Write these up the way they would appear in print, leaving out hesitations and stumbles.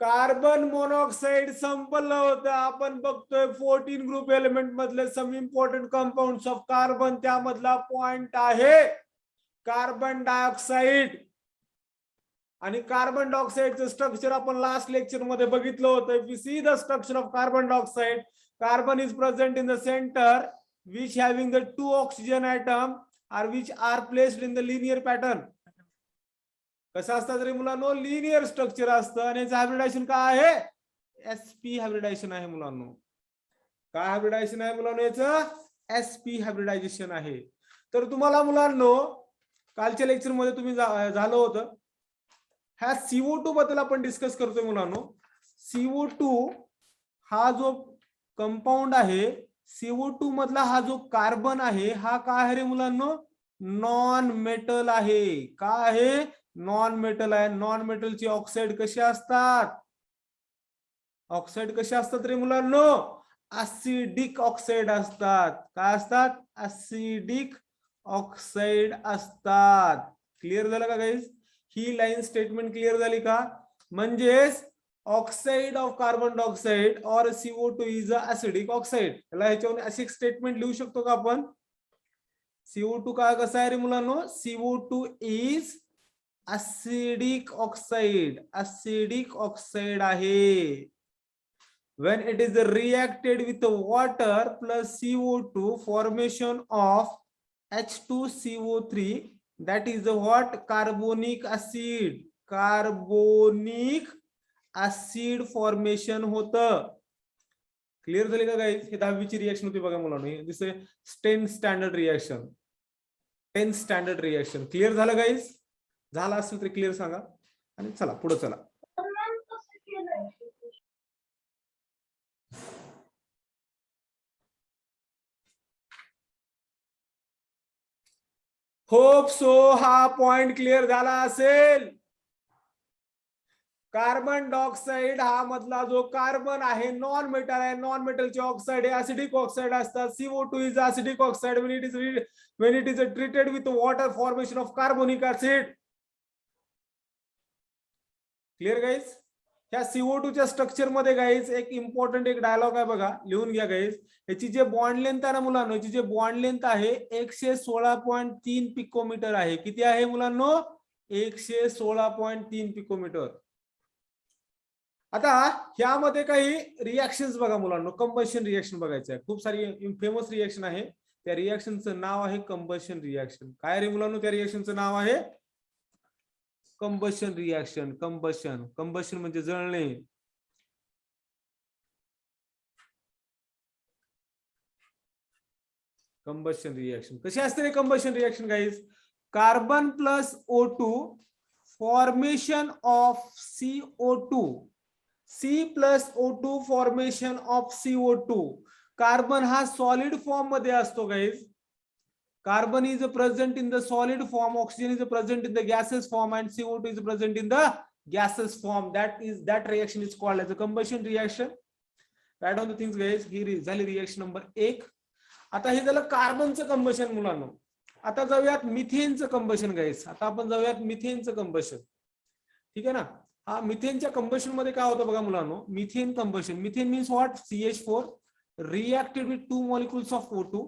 Carbon monoxide संपलं होतं. आपण बघतोय 14 ग्रुप एलिमेंट मधले some important compounds of carbon, त्यामधला पॉइंट आहे कार्बन डायऑक्साईड. आणि कार्बन डायऑक्साईडचं स्ट्रक्चर आपण लास्ट लेक्चर मध्ये बघितलं होतं. If you see the structure of carbon dioxide, carbon is present in the centre which having the 2 oxygen atom or which are placed in the linear pattern. कसं असतं तरी मुलांनो, linear structure असतं आणि याचं हायब्रिडायझेशन काय आहे? sp हायब्रिडायझेशन आहे मुलांनो. काय हायब्रिडायझेशन आहे मुलांनो? याचं sp हायब्रिडायझेशन आहे. तर तुम्हाला मुलांनो कालच्या लेक्चर मध्ये तुम्ही झालं होतं, ह्या CO2 बद्दल आपण डिस्कस करतोय मुलांनो. CO2 हा जो कंपाऊंड आहे, CO2 मधला हा जो कार्बन आहे हा काय आहे रे मुलांनो? नॉन मेटल आहे. काय आहे? नॉन मेटल आहे. नॉन मेटलची ऑक्साईड कशी असतात? ऑक्साईड कशी असतात रे मुलांनो? ऍसिडिक ऑक्साईड असतात. काय असतात? ऍसिडिक ऑक्साईड असतात. क्लिअर झालं का गाईज? ही लाईन स्टेटमेंट क्लिअर झाली का? म्हणजेच ऑक्साइड ऑफ कार्बन डायऑक्साइड और CO2 is a acidic oxide. याला ह्याच्यावर अशी स्टेटमेंट लिहू शकतो का आपण? CO2 काय कसा आहे रे मुलांनो? CO2 is acidic oxide. Acidic oxide आहे. when it is reacted with water plus CO2, formation of H2CO3, that is what? Carbonic acid. Carbonic acid formation होतं. क्लिअर झाली का गाईज? हे 10वी ची रिएक्शन होती बघा मुलांनो. दिस 10 standard reaction. 10 standard reaction. Clear झालं गाईज? झालं असेल तर क्लिअर सांगा आणि चला पुढे चला. होप सो हा पॉइंट क्लिअर झाला असेल. कार्बन डायऑक्साइड हा मधला जो कार्बन आहे नॉन मेटल आहे. नॉन मेटलचे ऑक्साइड हे ऍसिडिक ऑक्साइड असतात. CO2 is acidic oxide when it is treated with water, formation of carbonic acid. Clear guys? ह्या CO2 च्या स्ट्रक्चर मध्ये गाईज एक इम्पॉर्टंट एक डायलॉग आहे बघा, लिहून घ्या गाईज. याची जे बॉन्ड लेंथ आहे ना मुलांनो, याची जे बॉन्ड लेंथ आहे 116.3 पिकोमीटर आहे. किती आहे मुलांनो? 116.3 पिकोमीटर. आता ह्यामध्ये काही रिएक्शन्स बघा मुलांनो, कंबशन रिएक्शन बघायचं आहे. खूप सारी फेमस रिएक्शन आहे. त्या रिएक्शनचं नाव आहे कंबशन रिएक्शन. काय रे मुलांनो त्या रिएक्शनचं नाव आहे? Combustion reaction. कंबशन, कंबशन म्हणजे जळणे. कंबशन रिएक्शन कशी असते रे combustion reaction guys? Carbon plus O2 formation of CO2. C plus O2 formation of CO2. Carbon हा सॉलिड फॉर्म मध्ये असतो guys. Carbon is present in the solid form, oxygen is present in the gaseous form, and CO2 is present in the gaseous form. That reaction is called as a combustion reaction. Write down the things guys. Here is reaction number 1. आता हे झालं कार्बनचं combustion मुलांनो. आता जाऊयात मिथेनचं combustion गाईस. आता आपण जाऊयात मिथेनचं combustion. ठीक आहे ना? हा मिथेनच्या कंबशन मध्ये काय होतं बघा मुलांनो. Methane combustion. Methane means what? CH4 reacted with 2 molecules of O2.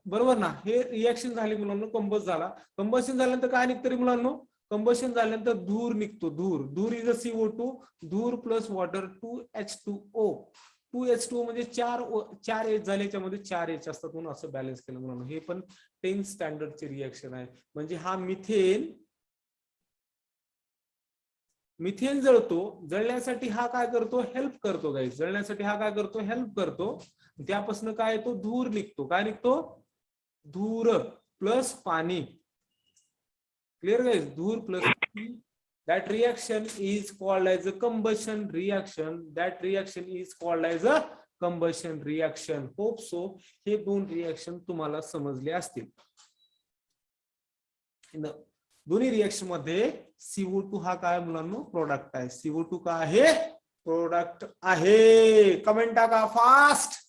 बरोबर ना? हे रिएक्शन झाले मुलांनो, कंबस्ट झाला. कंबशन झाल्यानंतर काय निघतं रे मुलांनो? कंबशन झाल्यानंतर धूर निघतो. धूर. धूर इज अ CO2. धूर प्लस वॉटर 2H2O. 2H2O म्हणजे 4 H झाले, त्याच्यामध्ये 4 H असतात म्हणून असं बॅलन्स केलं मुलांनो. हे पण 10 स्टँडर्डचे रिएक्शन आहे. म्हणजे हा मिथेन, मिथेन जळतो. जळण्यासाठी हा काय करतो? हेल्प करतो गाईस. जळण्यासाठी हा काय करतो? हेल्प करतो. त्यापासून काय येतो? धूर निघतो. काय निघतो? धूर प्लस पाणी. क्लिअर गाईस? धूर प्लस पाणी. That reaction is called as a combustion reaction. That reaction is called as a combustion reaction. Hope so. हे दोन रिएक्शन तुम्हाला समजले असतील. दोन्ही रिएक्शन मध्ये CO2 हा काय मुलांनो? प्रोडक्ट आहे. CO2 का आहे? प्रोडक्ट आहे. कमेंट टाका फास्ट.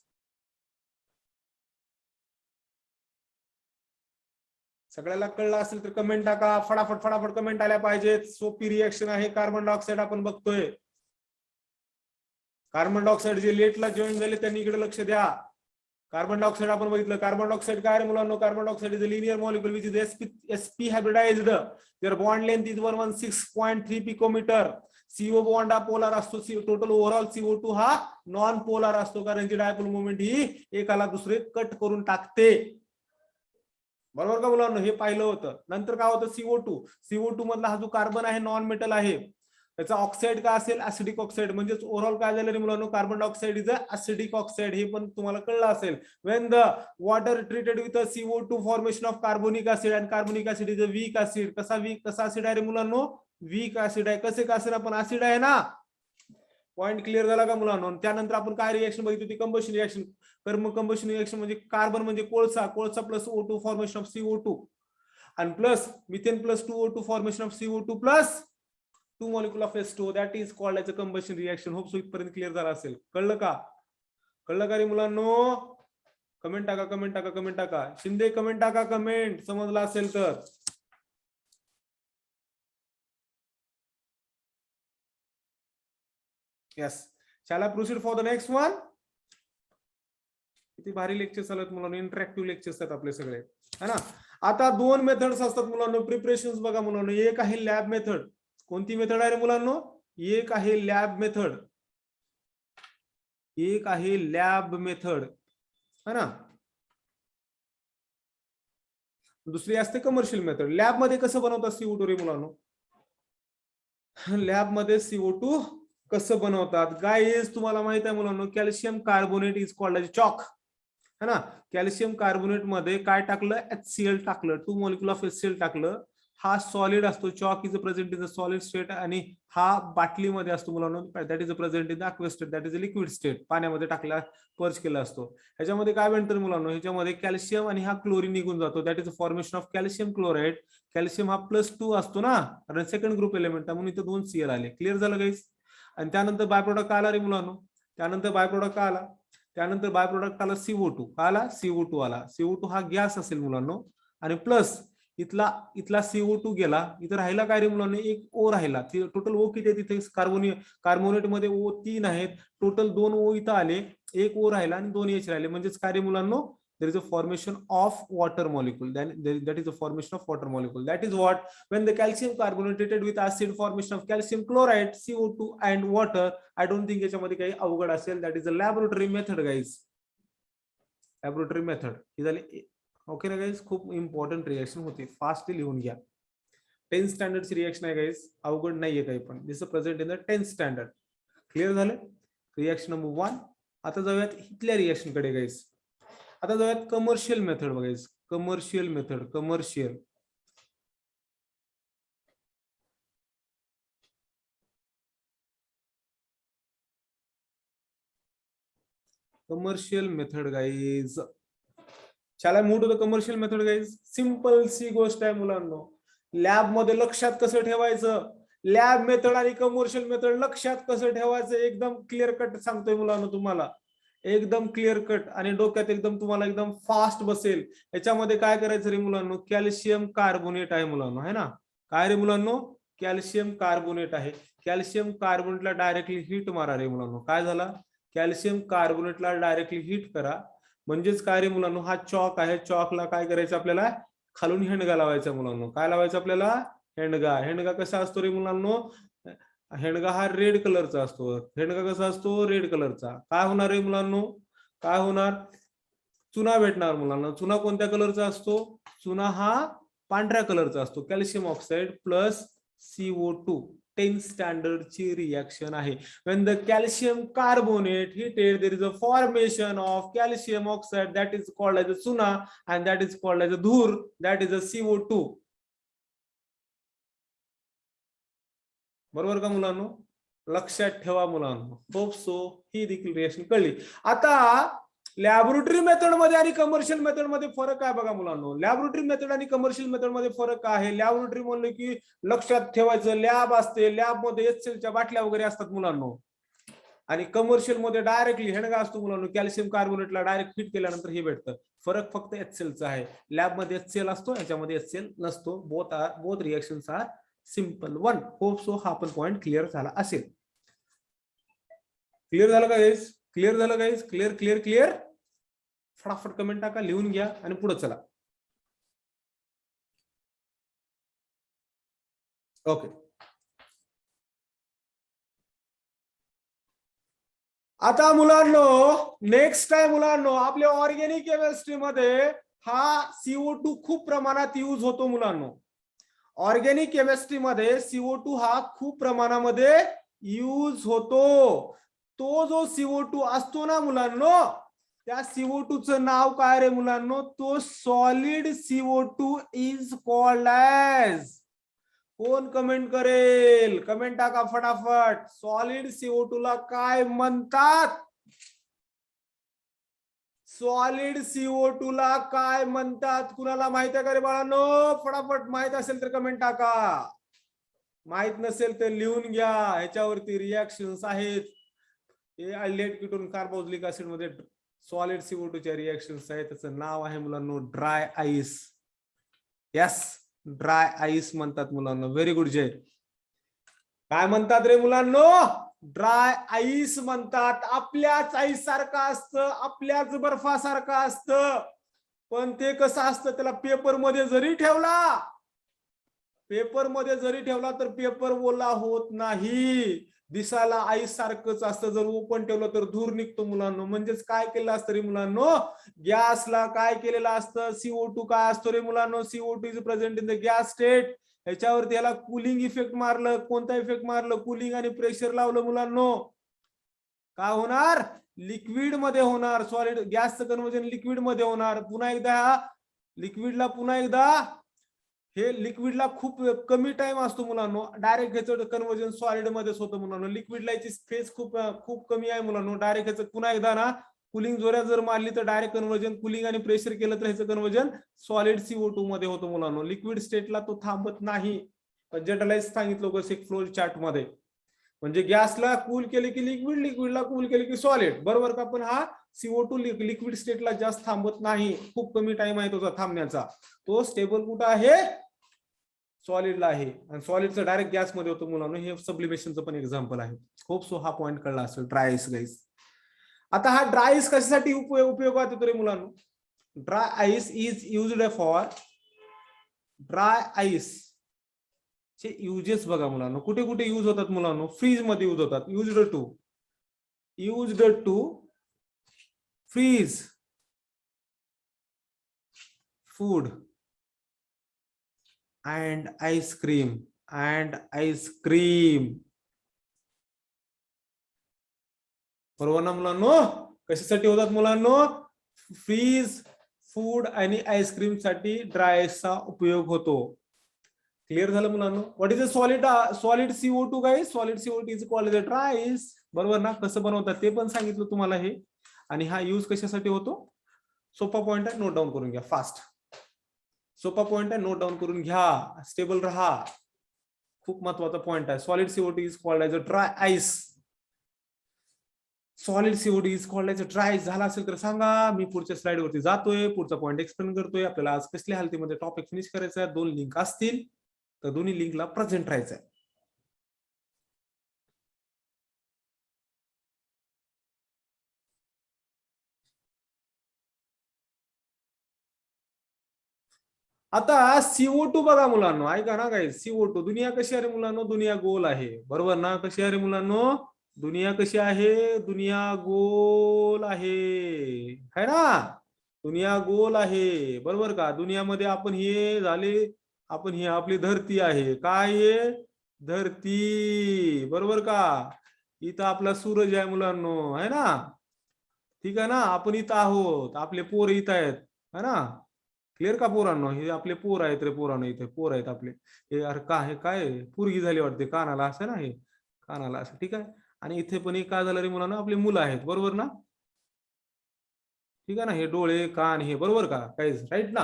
सगळ्याला कळलं असेल तर कमेंट टाका. फटाफट फटाफट कमेंट आल्या पाहिजेत. सोपी रिएक्शन आहे. कार्बन डायऑक्साइड आपण बघतोय. कार्बन डायऑक्साईड जे लेटला जॉईन झाले त्यांनी इकडे लक्ष द्या. कार्बन डायऑक्साईड आपण बघितलं. कार्बन डायऑक्साईड काय रे मुलांनो? Carbon dioxide is a linear molecule which is sp hybridized. Their bond length is 116.3 picometre. CO bond हा पोलार असतो. टोटल ओव्हरऑल CO2 हा नॉन पोलार असतो, कारण की डायपोल मुवमेंट ही एकाला दुसरे कट करून टाकते. बरोबर का मुलांनो? हे पाहिलं होतं. नंतर काय होतं? CO2 मधला हा जो कार्बन आहे नॉन मेटल आहे, त्याचा ऑक्साईड काय असेल? Acidic oxide. म्हणजेच ओव्हरऑल काय झालं रे मुलांनो? Carbon dioxide is acidic oxide. हे पण तुम्हाला कळलं असेल. When the water treated with CO2 formation of carbonic acid, and carbonic acid is a weak acid. कसा ऍसिड आहे रे मुलांनो? वीक ऍसिड आहे. कसे का असेल पण ऍसिड आहे ना. पॉइंट क्लिअर झाला का मुलांनो? त्यानंतर आपण काय रिएक्शन बघितली होती? Combustion reaction. कंबशन रिएक्शन म्हणजे कार्बन म्हणजे कोळसा plus O2 formation of CO2 and plus methane plus 2O2 formation of CO2 plus 2 molecule of H2O. That is called as a combustion reaction. Hope so इथपर्यंत clear झाला असेल. कळलं का? कळलं का रे मुलांनो? कमेंट टाका. शिंदे कमेंट टाका. कमेंट समजला असेल तर. Yes. shall I proceed for the next one? किती भारी लेक्चर चालत मुलांनो. इंटरॅक्टिव्ह लेक्चर्स आहेत आपले सगळे, है ना. आता दोन मेथड्स असतात मुलांनो प्रिपरेशन बघा मुलांनो. एक आहे लॅब मेथड. कोणती मेथड आहे रे मुलांनो? एक आहे लॅब मेथड. एक आहे लॅब मेथड, है ना. दुसरी असते कमर्शियल मेथड. लॅब मध्ये कसं बनवतात CO2 रे मुलांनो? लॅब मध्ये CO2 कसं बनवतात गाईज तुम्हाला माहित आहे मुलांनो? Calcium carbonate is called as chalk, है ना. कॅल्शियम कार्बोनेट मध्ये काय टाकलं? HCl टाकलं. 2 molecule of HCl टाकलं. हा सॉलिड असतो. Chalk is present in the solid state, आणि हा बाटलीमध्ये असतो मुलांनो. That is present in the अक्वस state, that is a liquid state. पाण्यामध्ये टाकला, पर्च केला असतो. ह्याच्यामध्ये काय बनतं मुलांनो? ह्याच्यामध्ये कॅल्शियम आणि हा क्लोरीन निघून जातो. That is a formation of calcium chloride. Calcium हा +2 असतो ना, कारण सेकंड ग्रुप एलिमेंट, म्हणून इथं 2 Cl आले. क्लिअर झालं गाईस? आणि त्यानंतर बाय प्रोडक्ट आला रे मुलांनो. त्यानंतर बाय प्रोडक्ट आला CO2. आला CO2 आला. CO2 हा गॅस असेल मुलांनो, आणि प्लस इथला CO2 गेला. इथं राहिला काय रे मुलांनो? एक O राहिला. टोटल O किती आहे तिथे? कार्बोनेट मध्ये O 3 आहेत. टोटल 2 O इथं आले. एक O राहिला आणि 2 H राहिले. म्हणजेच काय रे मुलांनो? there is a formation of water molecule. Then that is the formation of water molecule. That is what when the calcium carbonate treated with acid, formation of calcium chloride, CO2 and water. I don't think याच्यामध्ये काही अवघड असेल. That is a laboratory method guys. Laboratory method ही झाली. Okay ना guys? खूप important reaction होते. Fast लिहून घ्या. 10th स्टँडर्डची रिएक्शन आहे गाईज. अवघड नाहीये काही पण. This present in the 10th standard. Clear झालं? Reaction number 1. आता जाऊयात इथल्या रिएक्शन कडे गाईज. आता जाऊयात कमर्शियल मेथड बघायचं. Commercial method. Commercial method guys. शाला move to the commercial method guys. Simple सी गोष्ट आहे मुलांनो. लॅब मध्ये लक्षात कसं ठेवायचं? लॅब मेथड आणि कमर्शियल मेथड लक्षात कसं ठेवायचं? एकदम क्लिअर कट सांगतोय मुलांनो तुम्हाला. एकदम क्लिअर कट आणि डोक्यात एकदम तुम्हाला एकदम फास्ट बसेल. याच्यामध्ये काय करायचं रे मुलांनो? कॅल्शियम कार्बोनेट आहे मुलांनो, है ना. काय रे मुलांनो? कॅल्शियम कार्बोनेट आहे. कॅल्शियम कार्बोनेटला डायरेक्टली हिट मारा रे मुलांनो. काय झाला? कॅल्शियम कार्बोनेटला डायरेक्टली हिट करा. म्हणजेच काय रे मुलांनो? हा चॉक आहे. चॉकला काय करायचं आपल्याला? खालून हेंडगा लावायचा मुलांनो. काय लावायचं आपल्याला? हेंडगा. हेंडगा कसा असतो रे मुलांनो? हेंडगा हा रेड कलरचा असतो. हेंडगा कसा असतो? रेड कलरचा. काय होणार आहे मुलांनो? काय होणार? चुना भेटणार मुलांना. चुना कोणत्या कलरचा असतो? चुना हा पांढऱ्या कलरचा असतो. Calcium oxide plus CO2. 10th standard ची रिएक्शन आहे. when the calcium carbonate heated there is a formation of calcium oxide that is called as a chuna and that is called as a dhur, that is a CO2. बरोबर का मुलांनो? लक्षात ठेवा मुलांनो. Hope so ही देखील reaction कळली. आता laboratory method मध्ये आणि कमर्शियल मेथड मध्ये फरक काय बघा मुलांनो. लॅबोरेटरी मेथड आणि कमर्शियल मेथड मध्ये फरक काय आहे? लॅबोरेटरी म्हणलं की लक्षात ठेवायचं लॅब असते. लॅब मध्ये HClच्या बाटल्या वगैरे असतात मुलांनो. आणि कमर्शियल मध्ये डायरेक्टली हेंडगा असतो मुलांनो. कॅल्शियम कार्बोनेटला डायरेक्ट हिट केल्यानंतर हे भेटतं. फरक फक्त HClचा आहे. लॅब मध्ये HCl असतो, याच्यामध्ये HCl नसतो. Both reactions are simple one. Hope so हा पण पॉइंट क्लिअर झाला असेल. क्लिअर झालं का गाईस? क्लिअर झालं गाईस? Clear clear clear. फटाफट कमेंट टाका, लिहून घ्या आणि पुढे चला. ओके. आता मुलांनो नेक्स्ट टाइम मुलांनो आपल्या ऑर्गॅनिक केमिस्ट्री मध्ये हा CO2 खूप प्रमाणात यूज होतो मुलांनो. ऑर्गॅनिक केमिस्ट्री मध्ये CO2 हा खूप प्रमाणामध्ये यूज होतो. तो जो CO2 असतो ना मुलांनो, त्या CO2 चं नाव काय रे मुलांनो? तो solid CO2 is called as. कोण कमेंट करेल? कमेंट टाका फटाफट. सॉलिड CO2 ला काय म्हणतात? सॉलिड CO2 ला काय म्हणतात? कुणाला माहित आहे का रे बाळांनो? फटाफट माहित असेल तर कमेंट टाका. माहित नसेल तर लिहून घ्या. ह्याच्यावरती रिएक्शन्स आहेत. हे अल्डेहाइड कीटोन कार्बोक्सिलिक ऍसिड मध्ये सॉलिड CO2 च्या रिएक्शन्स आहेत. त्याचं नाव आहे मुलांनो dry ice. Yes, dry ice म्हणतात मुलांनो. व्हेरी गुड जय. काय म्हणतात रे मुलांनो? ड्राय आईस म्हणतात. आपल्याच आईस सारखं असतं, आपल्याच बर्फासारखं असतं, पण ते कसं असतं, त्याला पेपर मध्ये जरी ठेवला तर पेपर ओला होत नाही. दिसायला आईस सारखंच असतं. जर ओपन ठेवलं तर धूर निघतो मुलांनो. म्हणजेच काय केलं असतं रे मुलांनो? गॅसला काय केलेलं असतं? CO2 काय असतो रे मुलांनो? CO2 is present in the gas state. याच्यावरती याला कूलिंग इफेक्ट मारलं. कोणता इफेक्ट मारलं? कूलिंग आणि प्रेशर लावलं मुलांनो. काय होणार? लिक्विड मध्ये होणार. सॉलिड गॅसचं कन्व्हर्जन लिक्विड मध्ये होणार. पुन्हा एकदा लिक्विडला हे लिक्विडला खूप कमी टाइम असतो मुलांनो. डायरेक्ट ह्याचं कन्व्हर्जन सॉलिड मध्येच होतं मुलांनो. लिक्विडला याची स्पेस खूप कमी आहे मुलांनो. डायरेक्ट ह्याचं पुन्हा एकदा ना कुलिंग जोरात जर मारली तर डायरेक्ट कन्व्हर्जन, कुलिंग आणि प्रेशर केलं तर ह्याचं कन्व्हर्जन सॉलिड CO2 मध्ये होतं मुलांनो. लिक्विड स्टेटला तो थांबत नाही. जनरलाइज सांगितलं कसं एक फ्लो चार्ट मध्ये. म्हणजे गॅसला कूल केले की लिक्विड, लिक्विडला कूल केले की सॉलिड, बरोबर का? पण हा CO2 लिक्विड स्टेटला जास्त थांबत नाही. खूप कमी टाइम आहे त्याचा थांबण्याचा. तो स्टेबल कुठं आहे? सॉलिडला आहे. आणि सॉलिडचं डायरेक्ट गॅसमध्ये होतं मुलांनो. हे सब्लिमेशनचं पण एक्झाम्पल आहे. होप सो हा पॉईंट कळला असेल. ड्राय आईस गाईस. आता हा ड्राय आईस कशासाठी उपयोगात येतो रे मुलांनो? Dry ice is used for dry ice चे युजेस बघा मुलांनो. कुठे कुठे यूज होतात मुलांनो? फ्रीज मध्ये यूज होतात. Used to freeze food and ice cream बरोबर ना मुलांनो? कशासाठी होतात मुलांनो? फ्रीज फूड आणि आईस्क्रीम साठी ड्राय आईसचा उपयोग होतो. क्लिअर झालं मुलांनो? What is a solid CO2 guys? Solid CO2 is called the dry ice. बरोबर ना? कसं बनवतात ते पण सांगितलं तुम्हाला हे. आणि हा यूज कशासाठी होतो? सोपा पॉइंट आहे, नोट डाऊन करून घ्या फास्ट. सोपा पॉइंट आहे, नोट डाऊन करून घ्या. स्टेबल राहा. खूप महत्वाचा पॉइंट आहे. Solid CO2 is called as a dry ice. Solid CO2 is called as a dry ice. झाला असेल तर सांगा. मी पुढच्या स्लाइड वरती जातोय, पुढचा पॉइंट एक्सप्लेन करतोय. आपल्याला आज कसल्या हालतीमध्ये टॉपिक फिनिश करायचा आहे. 2 लिंक असतील तर दोन्ही लिंकला प्रेझेंट राहायचं आहे. आता CO2 बघा मुलांनो, ऐका ना काय? CO2 दुनिया कशी आहे रे मुलांनो? दुनिया गोल आहे, बरोबर ना? कशी आहे रे मुलांनो? दुनिया कशी आहे? दुनिया गोल आहे, है ना? दुनिया गोल आहे, बरोबर का? दुनियामध्ये आपण हे झाले, आपण ही आपली धरती आहे. काय आहे? धरती, बरोबर का? इथं आपला सूरज आहे मुलांनो, है ना? ठीक आहे ना? आपण इथं आहोत, आपले पोर इथं आहेत, है ना? क्लिअर का पोरांनो? हे आपले पोर आहेत रे पोरांनो. इथे पोर आहेत आपले. हे अरे का हे काय पोरगी झाली वाटते कानाला, असं ना? हे कानाला असं, ठीक आहे. आणि इथे पण काय झालं रे मुलांना? आपली मुलं आहेत, बरोबर ना? ठीक आहे ना? हे डोळे कान हे, बरोबर का गाईज? राईट ना?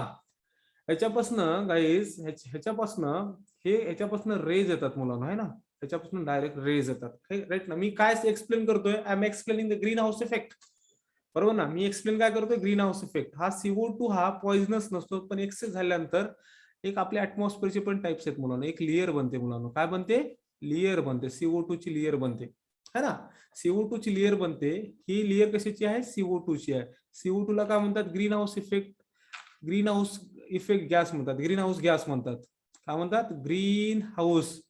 ह्याच्यापासनं गाईज ह्याच्यापासनं रेज येतात मुलांना, आहे ना? ह्याच्यापासून डायरेक्ट रेज येतात, राईट ना? मी काय एक्सप्लेन करतोय? I am explaining the green house effect. बरोबर ना? मी एक्सप्लेन काय करतोय? Green house effect. हा CO2 हा पॉइझनस नसतो, पण एक्सेस झाल्यानंतर एक आपल्या ऍटमॉस्फिअरचे पण टाइप्स आहेत मुलांना. एक लेअर बनते मुलांना. काय बनते? लेअर बनते. CO2 ची लेअर बनते. है ना. CO2 ची लेअर बनते, ही लेअर कशाची आहे, CO2 ची आहे. CO2 ला काय म्हणतात, green house effect, green house effect gas म्हणतात, ग्रीन हाऊस गॅस म्हणतात. काय म्हणतात, ग्रीन हाऊस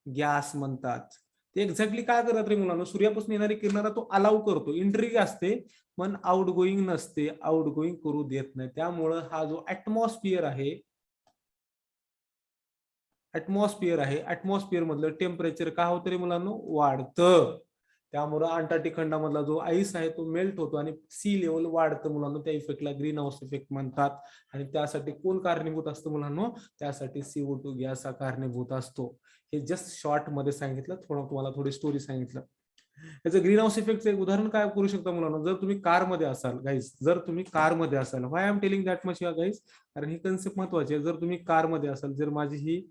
गॅस म्हणतात. ते एक्झॅक्टली काय करतात रे मुलांना, सूर्यापासून येणारी किरणाला तो अलाव करतो, एंट्री असते पण आउट गोईंग नसते, आउट गोईंग करू देत नाही. त्यामुळं हा जो ऍटमॉस्फिअर आहे, ऍटमॉस्फिअर मधलं टेम्परेचर काय होतं रे मुलांनो, वाढतं. त्यामुळे अंटार्क्टिक खंडामधला जो आईस आहे तो मेल्ट होतो आणि सी लेवल वाढतं मुलांनो. त्या इफेक्टला ग्रीन हाऊस इफेक्ट म्हणतात. आणि त्यासाठी कोण कारणीभूत असतं मुलांनो, त्यासाठी CO2 गॅस हा कारणीभूत असतो. हे जस्ट शॉर्ट मध्ये सांगितलं, तुम्हाला थोडी स्टोरी सांगितलं. याचं ग्रीन हाऊस इफेक्टचं एक उदाहरण काय करू शकता मुलांनो, जर तुम्ही कारमध्ये असाल गाईज, जर तुम्ही कारमध्ये असाल, why I am telling that much guys, कारण ही कन्सेप्ट महत्वाची आहे. जर तुम्ही कारमध्ये असाल, जर माझी ही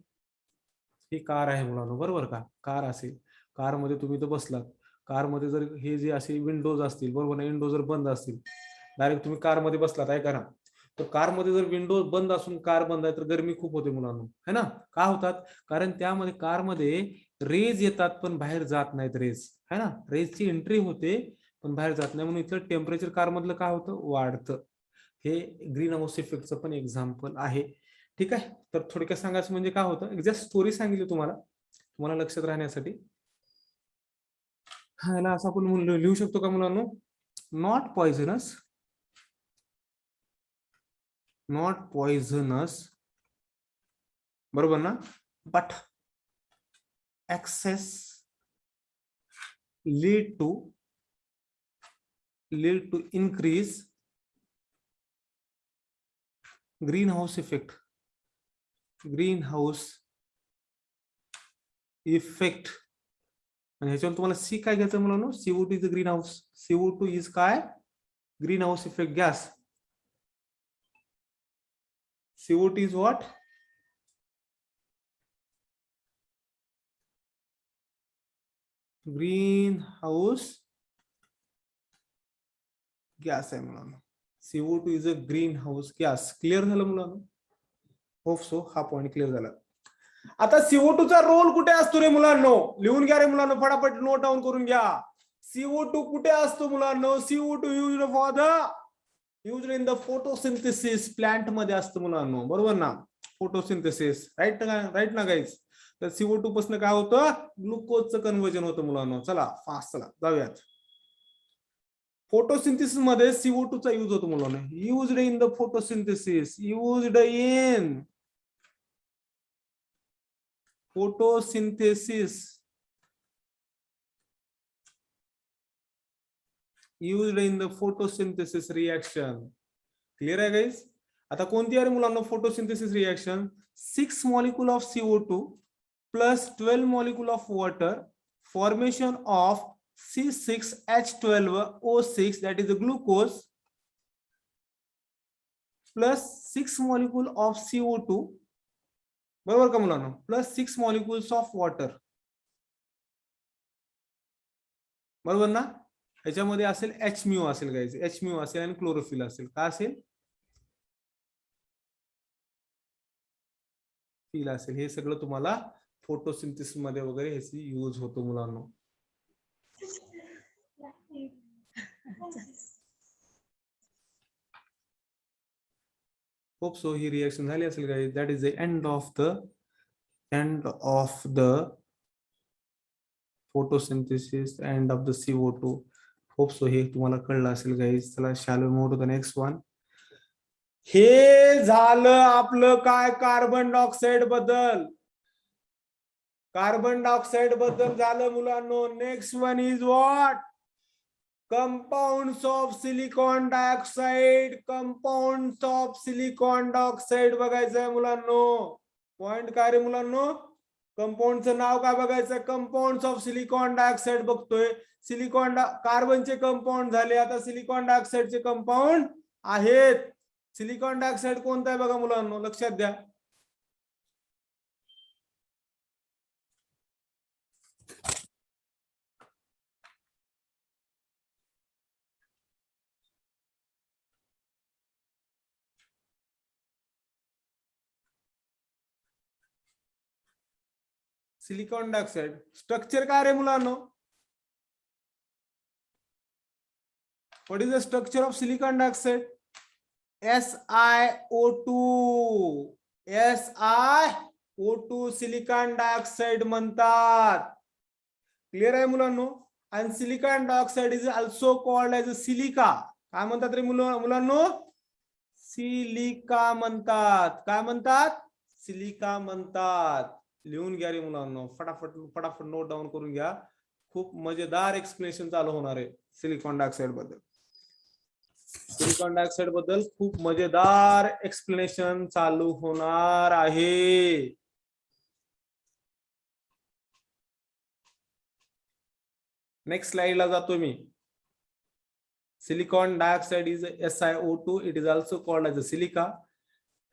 कार आहे मुलांनो, बरोबर का, कार असेल, कारमध्ये तुम्ही तर बसलात, कारमध्ये जर हे जे असे विंडोज असतील, बरोबर ना, विंडो जर बंद असतील, डायरेक्ट तुम्ही कारमध्ये बसलात, ऐका ना, तर कारमध्ये जर विंडो बंद असून कार बंद आहे तर गरमी खूप होते मुलांनो, है ना. का होतात, कारण त्यामध्ये कारमध्ये रेज येतात पण बाहेर जात नाहीत रेज, है ना, रेजची एंट्री होते पण बाहेर जात नाही, म्हणून इथलं टेम्परेचर कारमधलं काय होतं, वाढतं. हे ग्रीन हाऊस इफेक्टचं पण एक्झाम्पल आहे. ठीक आहे, तर थोडक्यात सांगायचं म्हणजे काय होतं, एक जस्ट स्टोरी सांगितली तुम्हाला लक्षात राहण्यासाठी. ह्याला असं आपण लिहू शकतो का मुलांनो, नॉट पॉइझनस, नॉट पॉइझनस, बरोबर ना, but excess lead to increase greenhouse effect, greenhouse effect. आणि ह्याच्यावर तुम्हाला सी काय घ्यायचं मुलांनो, CO2 is greenhouse, CO2 is काय, greenhouse effect gas. CO2 is what, greenhouse gas आहे मुलांनो. CO2 is a greenhouse gas. Clear झालं मुलांनो, होप सो हा पॉइंट क्लिअर झाला. आता CO2 चा रोल कुठे असतो रे मुलांनो, लिहून घ्या रे मुलांनो, फटाफट नोट डाऊन करून घ्या. CO2 कुठे असतो मुलांनो, CO2 used for the, used in the photosynthesis, plant मध्ये असतं मुलांनो, बरोबर ना, फोटोसिंथेसिस, राईट ना गाईज. तर CO2 पासून काय होतं, ग्लुकोजचं कन्व्हर्जन होतं मुलांनो. चला फास्ट चला जाऊयात. फोटोसिंथेसिस मध्ये CO2 चा यूज होतो मुलांनो, used in the photosynthesis, used in photosynthesis, used in the photosynthesis reaction. Clear आहे गाईज. आता कोणती आहे मुलांना photosynthesis reaction, 6 molecule of CO2 plus 12 molecule of water, formation of C6H12O6 that is the glucose plus 6 molecule of CO2, बरोबर का मुलांना, plus 6 molecules of water, बरोबर ना. ह्याच्यामध्ये असेल Hµ असेल गाईज, Hµ असेल आणि क्लोरोफिल असेल, काय असेल, फील असेल. हे सगळं तुम्हाला फोटोसिंथेसिस मध्ये वगैरे ह्याची यूज होतो मुलांनो. होप सो ही रिएक्शन झाली असेल guys. That is the end of the photosynthesis, end of the CO2. Hope so हे तुम्हाला कळलं असेल गाईज. चला shall we move to the next one. हे झालं आपलं काय, कार्बन डायऑक्साइड बद्दल, कार्बन डायऑक्साइड बद्दल झालं मुलांनो. Next one is what, compounds of silicon dioxide, compounds of silicon dioxide बघायचंय मुलांनो. पॉइंट काय रे मुलांनो, कंपाऊंडचं नाव काय बघायचं, कंपाऊंड्स ऑफ सिलिकॉन डायऑक्साइड बघतोय. कार्बनचे कंपाऊंड झाले, आता सिलिकॉन डायऑक्साइडचे कंपाऊंड आहेत. सिलिकॉन डायऑक्साइड कोणता आहे बघा मुलांनो, लक्षात द्या. सिलिकॉन डायऑक्साइड स्ट्रक्चर काय रे मुलांनो? What is the structure of silicon dioxide? SiO2 SiO2 silicon dioxide म्हणतात. क्लिअर आहे मुलांनो? आणि silicon dioxide is also called as silica. काय म्हणतात रे मुलांनो? सिलिका म्हणतात. काय म्हणतात? सिलिका म्हणतात. लिहून घ्या रे मुलांनो, फटाफट नोट डाऊन करून घ्या. खूप मजेदार एक्सप्लेनेशन चालू होणार आहे सिलिकॉन डायऑक्साइड बद्दल. सिलिकॉन डायऑक्साइड बद्दल खूप मजेदार एक्सप्लेनेशन चालू होणार आहे. नेक्स्ट स्लाइडला जातो मी. Silicon dioxide is SiO2. It is also called as a silica.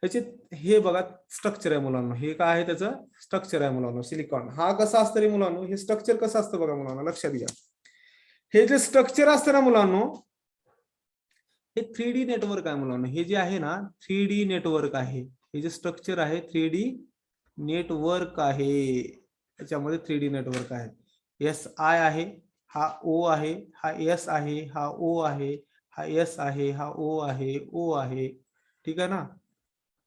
त्याचे हे बघा स्ट्रक्चर आहे मुलांना. हे काय आहे? त्याचं स्ट्रक्चर आहे मुलांना. सिलिकॉन हा कसा असतं रे मुलांनो? हे स्ट्रक्चर कसं असतं बघा मुलांना, लक्षात घ्या. हे जे स्ट्रक्चर असतं ना मुलांनो, हे 3D नेटवर्क आहे मुलांना. हे जे आहे ना 3D नेटवर्क आहे. हे जे स्ट्रक्चर आहे 3D नेटवर्क आहे. त्याच्यामध्ये 3D नेटवर्क आहे. SI आहे, हा O आहे, हा S आहे, हा O आहे, हा S आहे, हा O आहे, O आहे. ठीक आहे ना?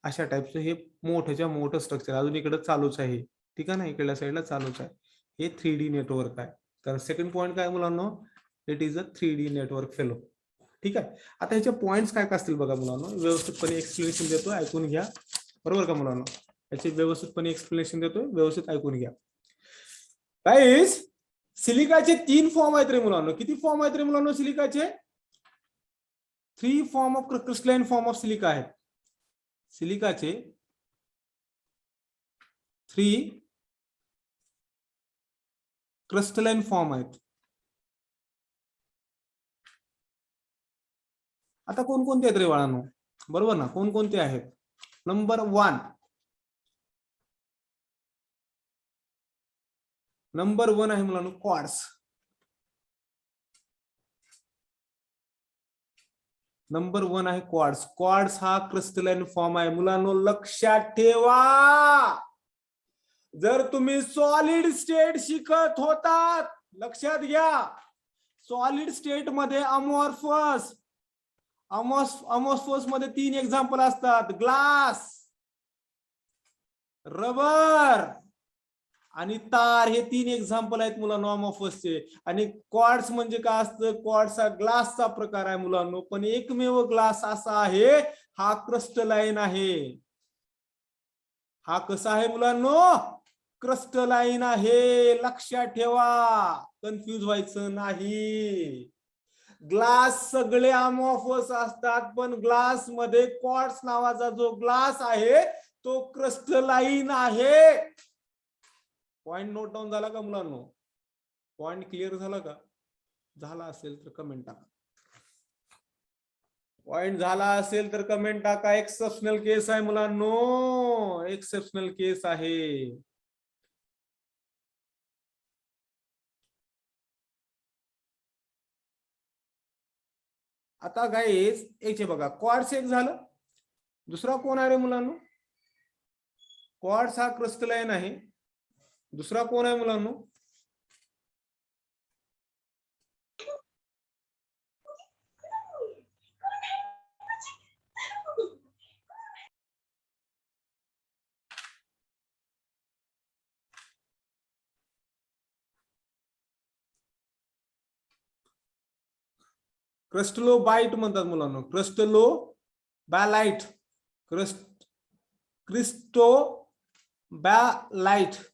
अशा टाइपचं हे मोठ्याच्या मोठं स्ट्रक्चर. अजून इकडे चालूच आहे. ठीक आहे ना? इकडल्या साईडला चालूच आहे. हे 3D नेटवर्क आहे. तर सेकंड पॉइंट काय मुलांनो? It is a 3D network fellow. ठीक आहे. आता ह्याचे पॉइंट्स काय काय असतील बघा मुलांनो, व्यवस्थितपणे एक्सप्लेनेशन देतो, ऐकून घ्या. बरोबर का मुलांनो? याचे व्यवस्थितपणे एक्सप्लेनेशन देतो, व्यवस्थित ऐकून घ्या. गाईस, सिलिकाचे 3 फॉर्म आहेत रे मुलांनो. किती फॉर्म आहेत रे मुलांनो सिलिकाचे? 3 form of crystalline form of silica आहेत. सिलिकाचे 3 क्रिस्टलाइन फॉर्म आहेत. आता कोणकोणते आहेत रे बाळांनो? बरोबर ना? कोणकोणते आहेत? नंबर 1 आहे मुलांनो क्वार्ट्स. नंबर 1 आहे क्वार्ट्स. क्वार्ट्स हा क्रिस्टलाइन फॉर्म आहे मुलांनो, लक्षात ठेवा. जर तुम्ही सॉलिड स्टेट शिकत होतात, लक्षात घ्या, सॉलिड स्टेट मध्ये अमॉर्फस मध्ये 3 एक्झाम्पल असतात. ग्लास, रबर आणि तार. हे 3 एक्झाम्पल आहेत मुलांनो अमॉर्फसचे. आणि क्वार्ट्स म्हणजे काय असतं? क्वार्ट्स हा ग्लासचा प्रकार आहे मुलांनो, पण एकमेव ग्लास असा आहे हा क्रिस्टलाइन आहे. हा कसा आहे मुलांनो? क्रिस्टलाइन आहे. लक्षात ठेवा, कन्फ्यूज व्हायचं नाही. ग्लास सगळे अमॉर्फस असतात, पण ग्लास मध्ये क्वार्ट्स नावाचा जो ग्लास आहे तो क्रिस्टलाइन आहे. पॉइंट नोट डाऊन झाला का मुलांनो? पॉइंट क्लिअर झाला का? झाला असेल तर कमेंट टाका. पॉइंट झाला असेल तर कमेंट टाका. एक्सेप्शनल केस आहे मुलांनो, एक्सेप्शनल केस आहे. आता गाईज याचे बघा, क्वार्ट्स एक झालं. दुसरा कोण आहे रे मुलांनो? क्वार्ट्स हा क्रिस्टलाइन आहे. दुसरा कोण आहे मुलांनो? क्रिस्टलोबाइट म्हणतात मुलांनो. क्रिस्टलोबॅलाइट,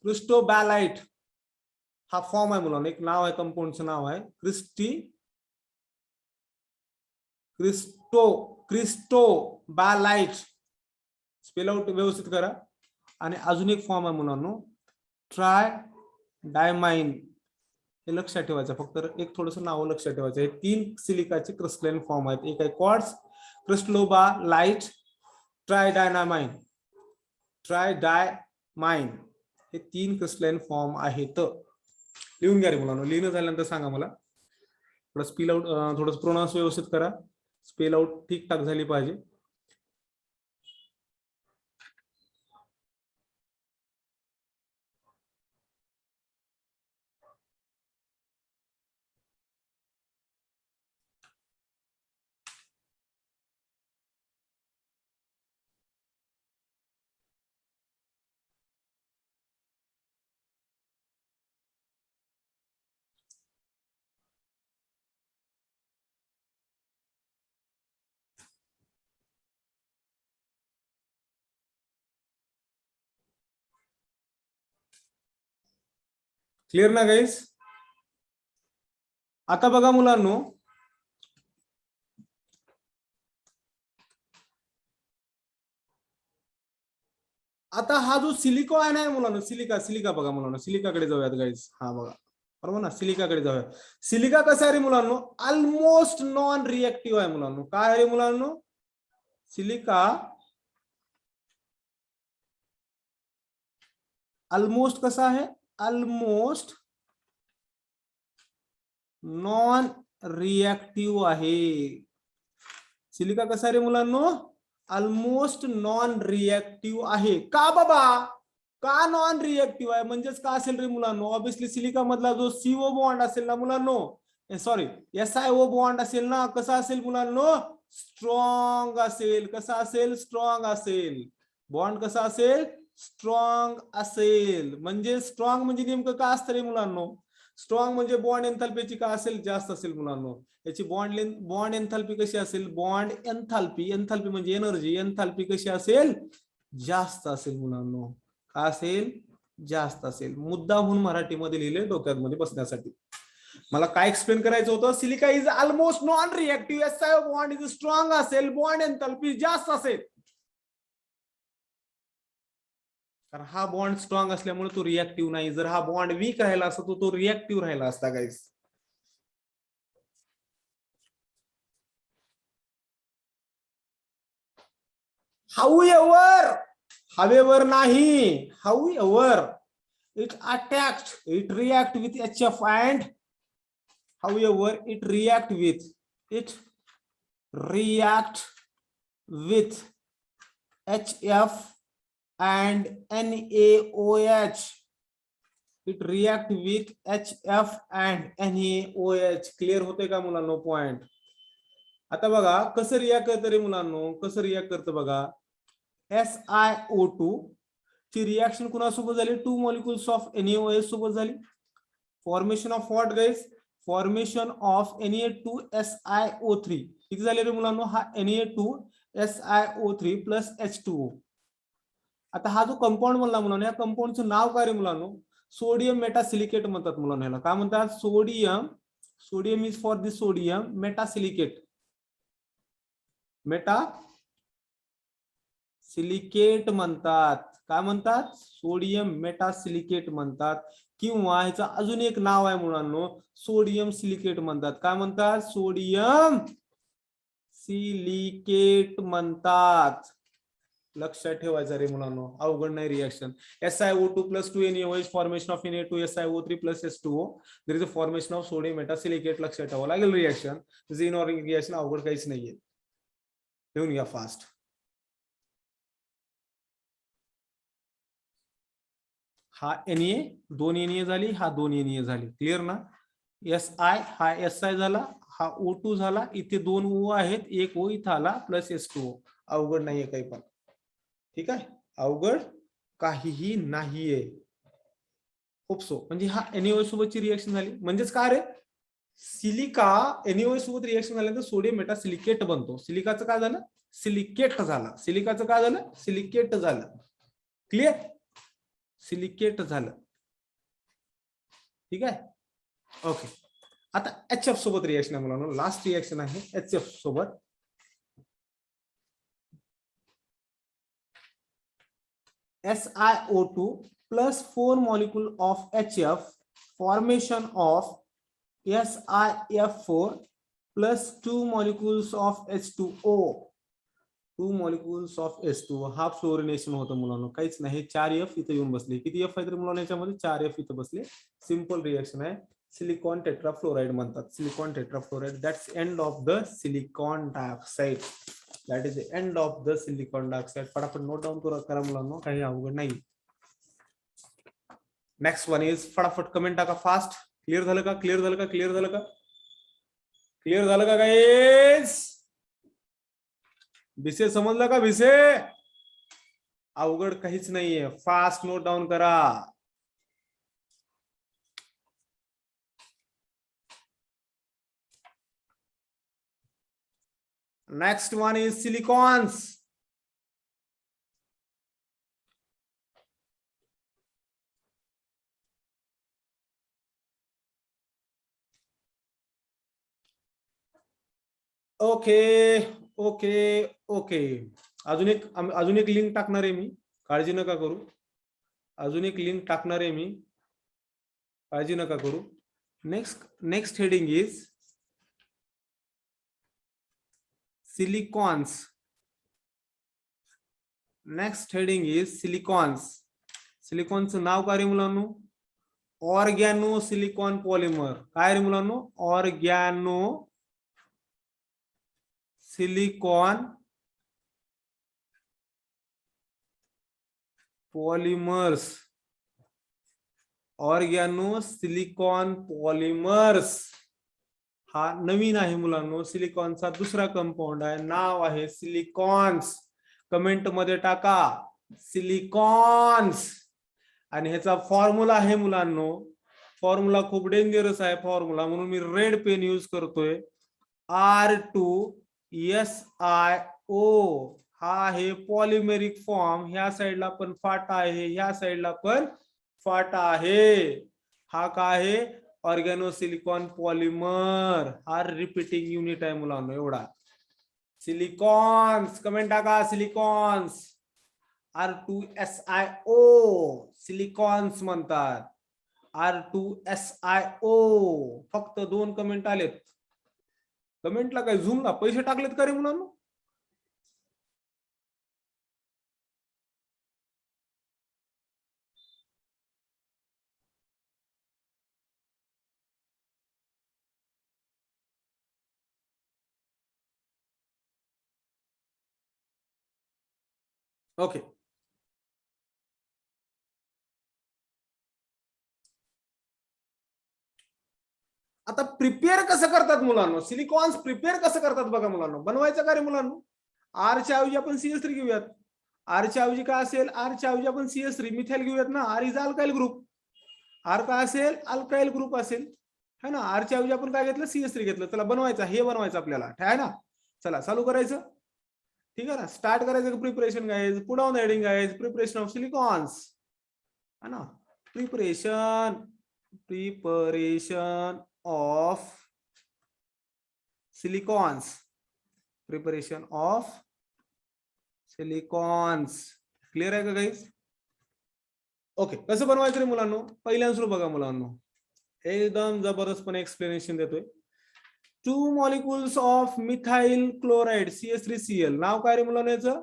क्रिस्टोबॅलाइट हा फॉर्म आहे मुलांनो. एक नाव आहे, कंपाऊंडचं नाव आहे क्रिस्टोबॅलाइट. स्पेल आउट व्यवस्थित करा. आणि अजून एक फॉर्म आहे मुलांनो ट्रायडायमाइन. हे लक्षात ठेवायचं, फक्त एक थोडस नाव लक्षात ठेवायचं. हे 3 सिलिकाचे क्रिस्टलाइन फॉर्म आहेत. एक आहे क्वार्ट्स, क्रिस्टलोबॅलाइट, ट्रायडायमाइन. हे 3 क्रिस्टलाइन फॉर्म आहेत. लिहून घ्या रे मुलांनो. लिहिणं झाल्यानंतर सांगा मला. थोडं स्पेल आउट, थोडं प्रोनाउन्स व्यवस्थित करा. स्पेल आउट ठीक ठाक झाली पाहिजे. क्लिअर ना गाईस? आता बघा मुलांनो, आता हा जो सिलिकॉन आहे मुलांनो, सिलिका बघा मुलांनो, सिलिकाकडे जाऊयात गाईज. हा बघा, बरोबर ना, सिलिकाकडे जाऊया. सिलिका कसा आहे रे मुलांनो? ऑलमोस्ट नॉन रिएक्टिव्ह आहे मुलांनो. काय आहे रे मुलांनो? सिलिका ऑलमोस्ट कसा आहे? ऑलमोस्ट नॉन रिएक्टिव्ह आहे. सिलिका कसा आहे रे मुलांनो? ऑलमोस्ट नॉन रिएक्टिव्ह आहे. का बाबा? का नॉन रिएक्टिव्ह आहे? म्हणजेच का असेल रे मुलांनो? ऑब्विसली सिलिका मधला जो CO बॉन्ड असेल ना मुलांनो, सॉरी SiO बॉन्ड असेल ना, कसा असेल मुलांनो? स्ट्रॉंग असेल. कसा असेल? स्ट्रॉंग असेल. बॉन्ड कसा असेल? स्ट्रॉंग असेल. म्हणजे स्ट्रॉंग म्हणजे नेमकं काय असतं रे मुलांनो? स्ट्रॉंग म्हणजे बॉन्ड एन्थाल्पीची काय असेल? जास्त असेल मुलांनो. याची बॉन्ड एन्थाल्पी कशी असेल? बॉन्ड एन्थाल्पी म्हणजे एनर्जी, एन्थाल्पी कशी असेल? जास्त असेल मुलांनो. काय असेल? जास्त असेल. मुद्दामहून मराठीमध्ये लिहिले डोक्यामध्ये बसण्यासाठी. मला काय एक्सप्लेन करायचं होतं? Silica is almost non reactive. SiO bond is strong असेल, बॉन्ड एन्थाल्पी जास्त असेल. कारण हा बॉन्ड स्ट्रॉंग असल्यामुळे तो रिएक्टिव्ह नाही. जर हा बॉन्ड वीक राहिला असता तर तो रिएक्टिव्ह राहिला असता गाईज. However नाही. However, it react with HF and however it react with HF and NaOH. It react with HF and NaOH. Clear होते का मुलांनो पॉइंट? आता बघा कसं रिॲक्ट करतं रे मुलांनो, कसं रिॲक्ट करतं बघा. SiO2 ची रिएक्शन कुणासोबत झाली? 2 मॉलिक्युल्स ऑफ NaOH सोबत झाली. Formation of what guys? Formation of Na2SiO3. किती झाले रे मुलांनो? हा Na2SiO3 प्लस H2O. आता हा जो कंपाऊंड म्हणला मुलांनो, या कंपाऊंडचं नाव काय रे मुलांनो? सोडियम मेटासिलिकेट म्हणतात मुलांनो. याला काय म्हणतात? Sodium is for this sodium metasilicate. Metasilicate म्हणतात. काय म्हणतात? सोडियम मेटासिलिकेट म्हणतात. किंवा ह्याचं अजून एक नाव आहे मुलांनो, सोडियम सिलिकेट म्हणतात. काय म्हणतात? सोडियम सिलिकेट म्हणतात. लक्षात ठेवायचं रे मुलांनो, अवघड नाही reaction. SiO2 plus 2 NaOH, formation of Na2SiO3 plus H2O. There is a formation of sodium metasilicate. लक्षात ठेवावं लागेल रिएक्शन. इनऑर्गॅनिक रिएक्शन अवघड काहीच नाहीये. ठेवून घ्या फास्ट. हा Na, 2 Na झाली, हा 2 Na झाली. क्लिअर ना? Si हा Si झाला, हा O2 झाला. इथे 2 O आहेत, एक O इथं आला प्लस H2O. अवघड नाहीये काही पण. ठीक आहे, अवघड काहीही नाहीये. होपसो. म्हणजे हा NaOH सोबतची रिएक्शन झाली. म्हणजेच काय रे? सिलिका NaOH सोबत रिएक्शन झाल्यानंतर सोडियम मेटासिलिकेट बनतो. सिलिकाचं काय झालं? सिलिकेट झालं. सिलिकाचं काय झालं? सिलिकेट झालं. क्लिअर? सिलिकेट झालं. ठीक आहे, ओके. आता HF सोबत रिएक्शन आहे मुलांनो, लास्ट रिएक्शन आहे HF सोबत. SiO2 plus 4 molecule of HF, formation of SiF4 plus 2 molecules of H2O. 2 molecules of H2O. Half fluorination होतं मुलांनो, काहीच नाही. 4F इथे येऊन बसले. किती F आहेत मुलांनो याच्यामध्ये? 4F इथे बसले. सिंपल रिएक्शन आहे. सिलिकॉन टेट्राफ्लोराइड म्हणतात. Silicon tetrafluoride. That's end of the silicon dioxide. That is the end of the silicon dioxide. फटाफट नोट डाऊन करा मुलांनो, काही अवघड नाही. नेक्स्ट वन इज, फटाफट कमेंट टाका फास्ट. क्लिअर झालं का? क्लिअर झालं का? क्लिअर झालं का? क्लिअर झालं का गाईस? विषय समजला का? विषय अवघड काहीच नाहीये. फास्ट नोट डाऊन करा. Next one is silicones. Okay okay okay. अजून एक लिंक टाकणार आहे मी, काळजी नका करू. अजून एक लिंक टाकणार आहे मी, काळजी नका करू. Next heading is silicons. Next heading is silicons. सिलिकॉनचं नाव काय रे मुलांनो? Organo silicon polymer. काय रे मुलांनो? Organo silicon polymers. Organo silicon polymers हा नवीन आहे मुलांनो. सिलिकॉनचा दुसरा कंपाऊंड आहे, नाव आहे सिलिकॉन्स. कमेंट मध्ये टाका सिलिकॉन्स. आणि ह्याचा फॉर्म्युला आहे मुलांनो. फॉर्म्युला खूप डेंजरस आहे फॉर्म्युला, म्हणून मी रेड पेन यूज करतोय. R2SiO हा आहे पॉलिमेरिक फॉर्म. ह्या साईडला पण फाटा आहे, ह्या साईडला पण फाटा आहे. हा काय आहे? ऑर्गॅनो सिलिकॉन पॉलिमर. हा रिपीटिंग युनिट आहे मुलांनो एवढा. सिलिकॉन्स. कमेंट टाका सिलिकॉन्स. R2SiO सिलिकॉन्स म्हणतात. R2SiO. फक्त 2 कमेंट आलेत. कमेंटला काय झूमला पैसे टाकलेत का रे मुलांनो? ओके. आता प्रिपेअर कसं करतात मुलांनो? सिलिकॉन्स प्रिपेअर कसं करतात बघा मुलांनो. बनवायचं का रे मुलांनो? आर च्या ऐवजी आपण CS3 घेऊयात. आर च्या ऐवजी काय असेल? आर च्या ऐवजी आपण CS3 मिथाइल घेऊयात ना. R is alkyl group. R काय असेल? अल्काइल ग्रुप असेल है ना. आर च्या ऐवजी आपण काय घेतलं? CS3 घेतलं. चला बनवायचं, हे बनवायचं आपल्याला है ना. चला चालू करायचं. ठीक आहे ना. स्टार्ट करायचं preparation guys. Put on the heading guys, preparation of silicones है ना. Preparation of silicons. Preparation of silicons. Clear आहे का गाइस? ओके. कसं बनवायचं रे मुलांनो? पहिल्यांदा बघा मुलांनो, एकदम जबरदस्तपणे एक्सप्लेनेशन देतोय. 2 molecules of methyl chloride CH3Cl. नाव काय रे मुलांनो याचं?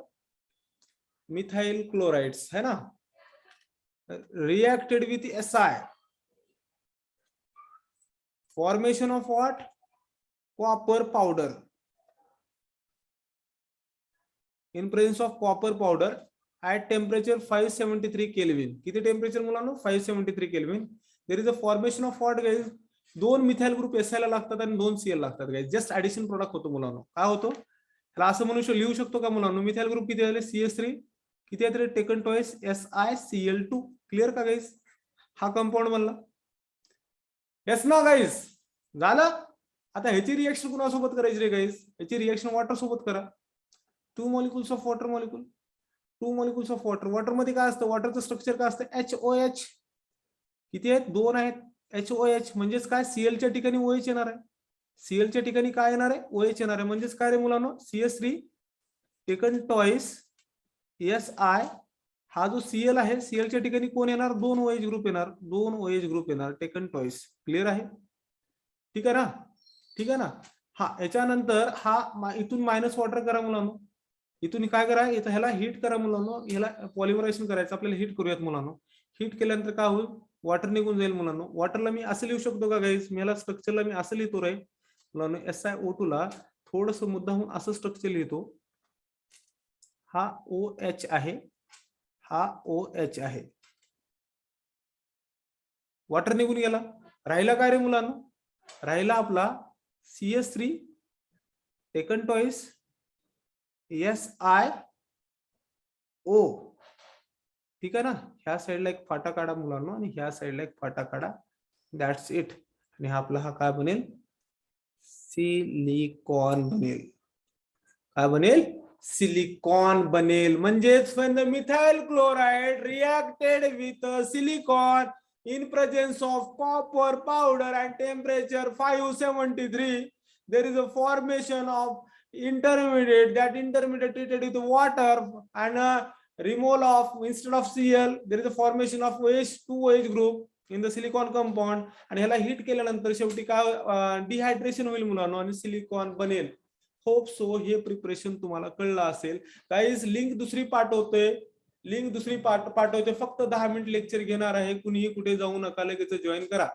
मिथाइल क्लोराइड्स है ना. Reacted with Si. Formation of what? Copper powder. In presence of copper powder at temperature 573 Kelvin. किती टेम्परेचर मुलांनो? 573 Kelvin. There is a formation of what guys? 2 methyl group SI ला लागतात आणि 2 Cl लागतात guys. Just addition product होतो मुलांनो. काय होतो? त्याला असं म्हणू लिहू शकतो का मुलांनो? मिथाइल ग्रुप किती झाले? CS3. किती आहेत रे? Taken twice SiCl2. क्लिअर का गाइस? हा कंपाऊंड बनला. येस ना गाइस? झालं. आता ह्याची रिएक्शन कुणासोबत करायची रे गाइस? ह्याची रिएक्शन वॉटर सोबत करा. 2 molecules of water molecule. 2 molecules of water. Water मध्ये काय असतं? वॉटरचं स्ट्रक्चर काय असतं? HOH. किती आहेत? 2 आहेत. HOH म्हणजेच काय? Cl च्या ठिकाणी OH येणार आहे. Cl च्या ठिकाणी काय येणार आहे? OH येणार आहे. म्हणजेच काय रे मुलांनो? CS3 taken toys Si. हा जो Cl आहे, Cl च्या ठिकाणी कोण येणार? 2 OH ग्रुप येणार. 2 OH ग्रुप येणार. Taken twice. क्लिअर आहे? ठीक आहे ना. ठीक आहे ना. हा याच्यानंतर हा इथून मायनस वॉटर करा मुलांनो. इथून काय करा? इथं ह्याला हिट करा मुलांनो. ह्याला पॉलिमरायझेशन करायचं आपल्याला. हिट करूयात मुलांनो. हिट केल्यानंतर काय होईल? वॉटर निघून जाईल मुलांनो. वॉटरला मी असं लिहू शकतो का गाइस? मी याला स्ट्रक्चरला मी असं लिहितो रे मुलांनो. SiO2 ला थोडस मुद्दाहून असं स्ट्रक्चर लिहितो. हा OH आहे, हा OH आहे. वॉटर निघून गेला. राहिला काय रे मुलांनो? राहिला आपला CS3 टेकन टॉइस SiO. ठीक आहे ना. ह्या साईडला एक फाटा काढा मुलांनो आणि ह्या साईडला एक फाटा काढा. That's it. आणि हा काय बनेल? सिलिकॉन बनेल. काय बनेल? सिलिकॉन बनेल. म्हणजेच when the methyl chloride reacted with silicon in presence of copper powder at temperature 573, there is a formation of intermediate, that intermediate treated with water and a removal of, instead of Cl, there is a formation of OH2OH group in the silicon compound, आणि ह्याला hit केल्यानंतर शेवटी काय dehydration होईल मुलांना आणि silicon बनेल. Hope so हे प्रिपरेशन तुम्हाला कळलं असेल. गाईज लिंक दुसरी पाठवतोय, लिंक दुसरी पाठवते, फक्त 10 मिनिट लेक्चर घेणार आहे, कुणीही कुठे जाऊ नका, लगेच जॉईन करा.